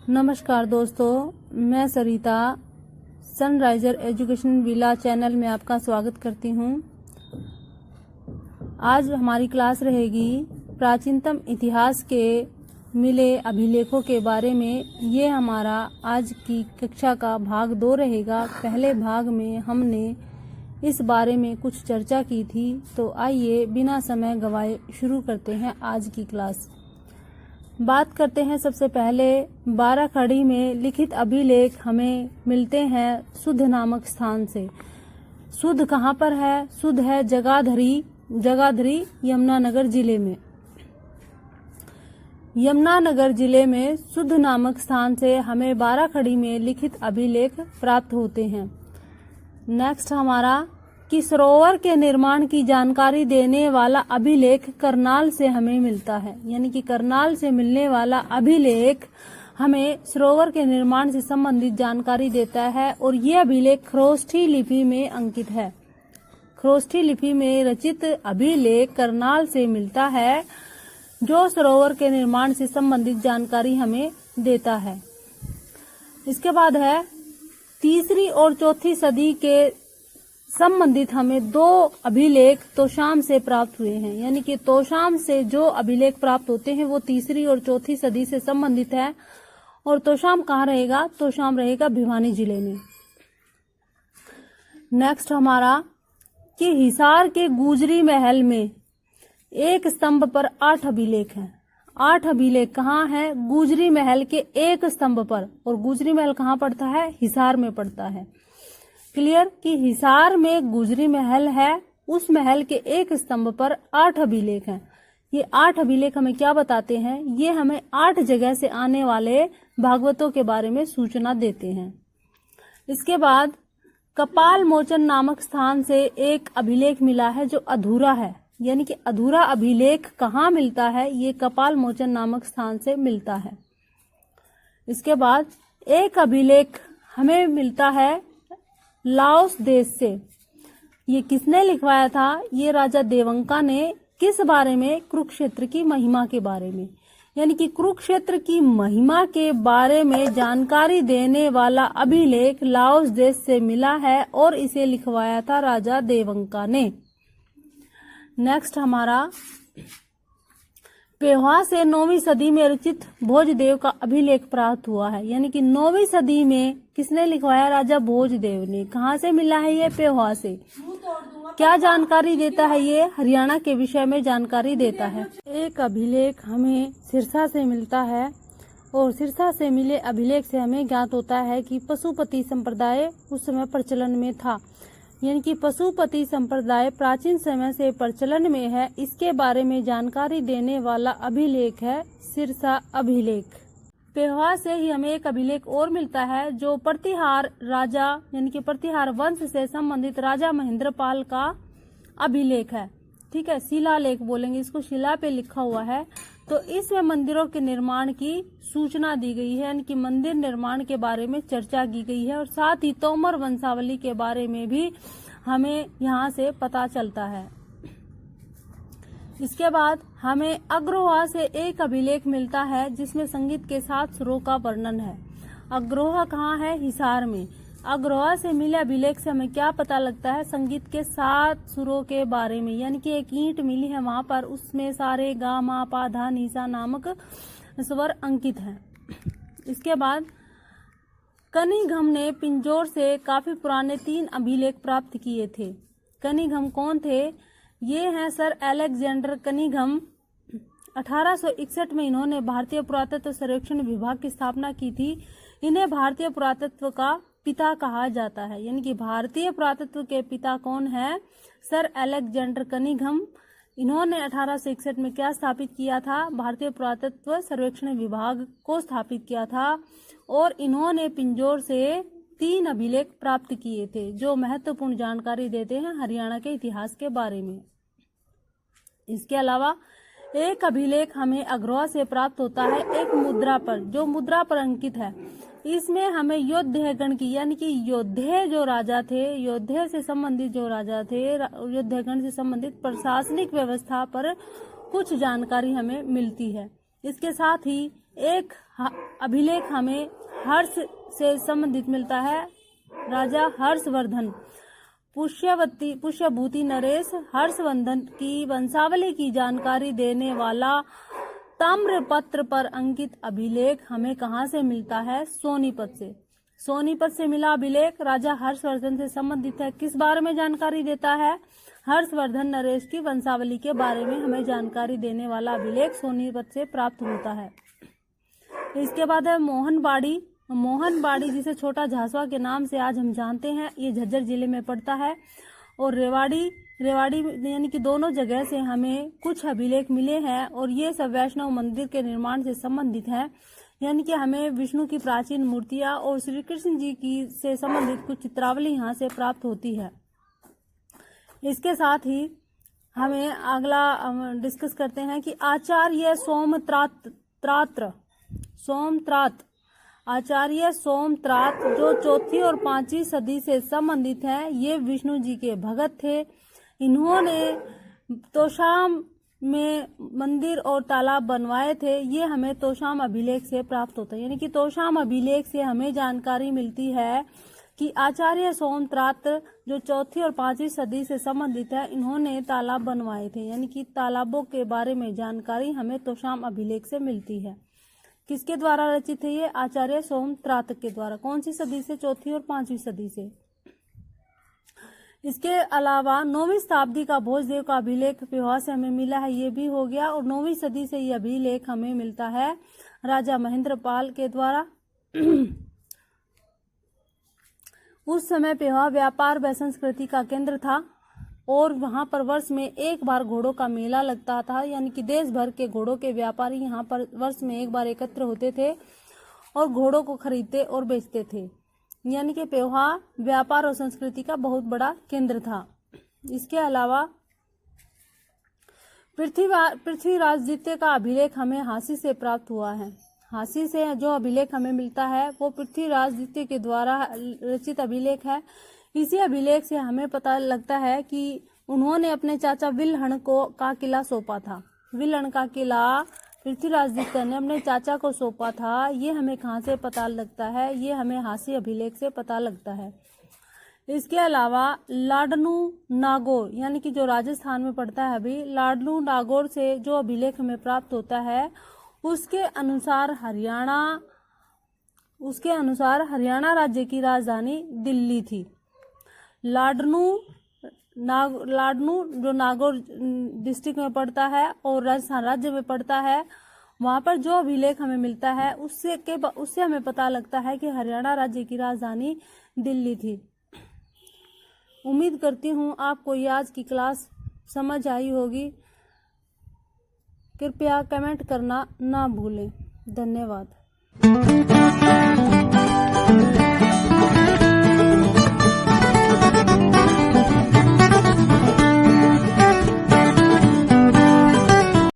नमस्कार दोस्तों, मैं सरिता सनराइजर एजुकेशन विला चैनल में आपका स्वागत करती हूँ। आज हमारी क्लास रहेगी प्राचीनतम इतिहास के मिले अभिलेखों के बारे में। ये हमारा आज की कक्षा का भाग 2 रहेगा। पहले भाग में हमने इस बारे में कुछ चर्चा की थी, तो आइए बिना समय गवाए शुरू करते हैं आज की क्लास। बात करते हैं सबसे पहले 12 खड़ी में लिखित अभिलेख हमें मिलते हैं सुध नामक स्थान से। सुध कहाँ पर है? सुध है जगाधरी यमुनानगर जिले में। यमुनानगर जिले में सुध नामक स्थान से हमें 12 खड़ी में लिखित अभिलेख प्राप्त होते हैं। नेक्स्ट हमारा कि सरोवर के निर्माण की जानकारी देने वाला अभिलेख करनाल से हमें मिलता है, यानी कि करनाल से मिलने वाला अभिलेख हमें सरोवर के निर्माण से संबंधित जानकारी देता है और यह अभिलेख खरोष्ठी लिपि में अंकित है। खरोष्ठी लिपि में रचित अभिलेख करनाल से मिलता है, जो सरोवर के निर्माण से संबंधित जानकारी हमें देता है। इसके बाद है 3री और 4थी सदी के संबंधित हमें 2 अभिलेख तोशाम से प्राप्त हुए हैं, यानी कि तोशाम से जो अभिलेख प्राप्त होते हैं वो 3री और 4थी सदी से संबंधित है। और तोशाम कहाँ रहेगा? तोशाम रहेगा भिवानी जिले में। नेक्स्ट हमारा कि हिसार के गुजरी महल में एक स्तंभ पर 8 अभिलेख हैं। 8 अभिलेख कहाँ है? गुजरी महल के एक स्तंभ पर। और गुजरी महल कहाँ पड़ता है? हिसार में पड़ता है। क्लियर कि हिसार में गुजरी महल है, उस महल के एक स्तंभ पर 8 अभिलेख हैं। ये 8 अभिलेख हमें क्या बताते हैं? ये हमें 8 जगह से आने वाले भागवतों के बारे में सूचना देते हैं। इसके बाद कपाल मोचन नामक स्थान से एक अभिलेख मिला है जो अधूरा है, यानी कि अधूरा अभिलेख कहाँ मिलता है? ये कपाल मोचन नामक स्थान से मिलता है। इसके बाद एक अभिलेख हमें मिलता है लाओस देश से। ये किसने लिखवाया था? ये राजा देवंका ने। किस बारे में? कुरुक्षेत्र की महिमा के बारे में, यानी कि कुरुक्षेत्र की महिमा के बारे में जानकारी देने वाला अभिलेख लाओस देश से मिला है और इसे लिखवाया था राजा देवंका ने। नेक्स्ट हमारा पेहवा से 9वीं सदी में रचित भोजदेव का अभिलेख प्राप्त हुआ है, यानी कि 9वीं सदी में किसने लिखवाया? राजा भोजदेव ने। कहाँ से मिला है? ये पेहवा से। क्या जानकारी देता है? ये हरियाणा के विषय में जानकारी देता है। एक अभिलेख हमें सिरसा से मिलता है और सिरसा से मिले अभिलेख से हमें ज्ञात होता है कि पशुपति संप्रदाय उस समय प्रचलन में था, यानी कि पशुपति संप्रदाय प्राचीन समय से प्रचलन में है। इसके बारे में जानकारी देने वाला अभिलेख है सिरसा अभिलेख। पेहवा से ही हमें एक अभिलेख और मिलता है जो प्रतिहार राजा, यानी कि प्रतिहार वंश से संबंधित राजा महेंद्रपाल का अभिलेख है। ठीक है, शिलालेख बोलेंगे इसको, शिला पे लिखा हुआ है। तो इसमें मंदिरों के निर्माण की सूचना दी गई है, यानी कि मंदिर निर्माण के बारे में चर्चा की गई है और साथ ही तोमर वंशावली के बारे में भी हमें यहाँ से पता चलता है। इसके बाद हमें अग्रोहा से एक अभिलेख मिलता है जिसमें संगीत के 7 सुरों का वर्णन है। अग्रोहा कहाँ है? हिसार में। अग्रोहा से मिले अभिलेख से हमें क्या पता लगता है? संगीत के 7 सुरों के बारे में, यानी कि एक ईंट मिली है वहां पर, उसमें सारे गा मा पा धा नीसा नामक स्वर अंकित हैं। इसके बाद कनिघम ने पिंजौर से काफी पुराने 3 अभिलेख प्राप्त किए थे। कनिघम कौन थे? ये हैं सर अलेक्जेंडर कनिघम। 1861 में इन्होंने भारतीय पुरातत्व सर्वेक्षण विभाग की स्थापना की थी। इन्हें भारतीय पुरातत्व का पिता कहा जाता है, यानी कि भारतीय पुरातत्व के पिता कौन है? Sir Alexander Cunningham. इन्होंने 1861 में क्या स्थापित किया था? भारतीय पुरातत्व सर्वेक्षण विभाग को स्थापित किया था और इन्होंने पिंजौर से 3 अभिलेख प्राप्त किए थे जो महत्वपूर्ण जानकारी देते हैं हरियाणा के इतिहास के बारे में। इसके अलावा एक अभिलेख हमें अग्रोहा से प्राप्त होता है एक मुद्रा पर, जो मुद्रा पर अंकित है। इसमें हमें योद्धेगण की, यानी कि योद्धे जो राजा थे, योद्धे से संबंधित जो राजा थे, योद्धेगण से संबंधित प्रशासनिक व्यवस्था पर कुछ जानकारी हमें मिलती है। इसके साथ ही अभिलेख हमें हर्ष से संबंधित मिलता है। राजा हर्षवर्धन। पुष्यभूति नरेश हर्षवर्धन की वंशावली की जानकारी देने वाला ताम्रपत्र पर अंकित अभिलेख हमें कहाँ से मिलता है? सोनीपत से। सोनीपत से मिला अभिलेख राजा हर्षवर्धन से संबंधित है। किस बारे में जानकारी देता है? हर्षवर्धन नरेश की वंशावली के बारे में हमें जानकारी देने वाला अभिलेख सोनीपत से प्राप्त होता है। इसके बाद है मोहनबाड़ी। मोहनबाड़ी जिसे छोटा झांसवा के नाम से आज हम जानते हैं, ये झज्जर जिले में पड़ता है। और रेवाड़ी यानी कि दोनों जगह से हमें कुछ अभिलेख मिले हैं और ये सब वैष्णव मंदिर के निर्माण से संबंधित है। यानी कि हमें विष्णु की प्राचीन मूर्तियां और श्री कृष्ण जी की से संबंधित कुछ चित्रावली यहाँ से प्राप्त होती है। इसके साथ ही हमें अगला डिस्कस करते हैं कि आचार्य सोमत्रात जो चौथी और 5वीं सदी से संबंधित है, ये विष्णु जी के भगत थे। इन्होंने तोशाम में मंदिर और तालाब बनवाए थे। ये हमें तोशाम अभिलेख से प्राप्त होता है। यानी कि तोशाम अभिलेख से हमें जानकारी मिलती है कि आचार्य सोमत्रात जो चौथी और 5वीं सदी से संबंधित है, इन्होंने तालाब बनवाए थे। यानी कि तालाबों के बारे में जानकारी हमें तोशाम अभिलेख से मिलती है। किसके द्वारा रचित है ये? आचार्य सोमत्रात के द्वारा। कौन सी सदी से? चौथी और 5वीं सदी से। इसके अलावा 9वीं शताब्दी का भोजदेव का अभिलेख पेहोवा से हमें मिला है, ये भी हो गया। और 9वीं सदी से ये अभिलेख हमें मिलता है राजा महेंद्रपाल के द्वारा। उस समय पेहोवा व्यापार व संस्कृति का केंद्र था और वहां पर वर्ष में एक बार घोड़ों का मेला लगता था। यानी कि देश भर के घोड़ों के व्यापारी यहाँ पर वर्ष में एक बार एकत्र होते थे और घोड़ों को खरीदते और बेचते थे। यानी कि पेहोवा व्यापार और संस्कृति का बहुत बड़ा केंद्र था। इसके अलावा पृथ्वीराज द्वितीय का अभिलेख हमें हांसी से प्राप्त हुआ है। हांसी से जो अभिलेख हमें मिलता है वो पृथ्वीराज द्वितीय के द्वारा रचित अभिलेख है। इसी अभिलेख से हमें पता लगता है कि उन्होंने अपने चाचा विल्हण का किला सौंपा था। विल्हण का किला पृथ्वीराज द्वितीय ने अपने चाचा को सौंपा था। ये हमें कहाँ से पता लगता है? ये हमें हांसी अभिलेख से पता लगता है। इसके अलावा लाडनू नागौर यानी कि जो राजस्थान में पड़ता है अभी, लाडनू नागौर से जो अभिलेख हमें प्राप्त होता है उसके अनुसार हरियाणा राज्य की राजधानी दिल्ली थी। लाडनू जो नागौर डिस्ट्रिक्ट में पड़ता है और राजस्थान राज्य में पड़ता है, वहां पर जो अभिलेख हमें मिलता है उससे हमें पता लगता है कि हरियाणा राज्य की राजधानी दिल्ली थी। उम्मीद करती हूँ आपको ये आज की क्लास समझ आई होगी। कृपया कमेंट करना ना भूलें। धन्यवाद।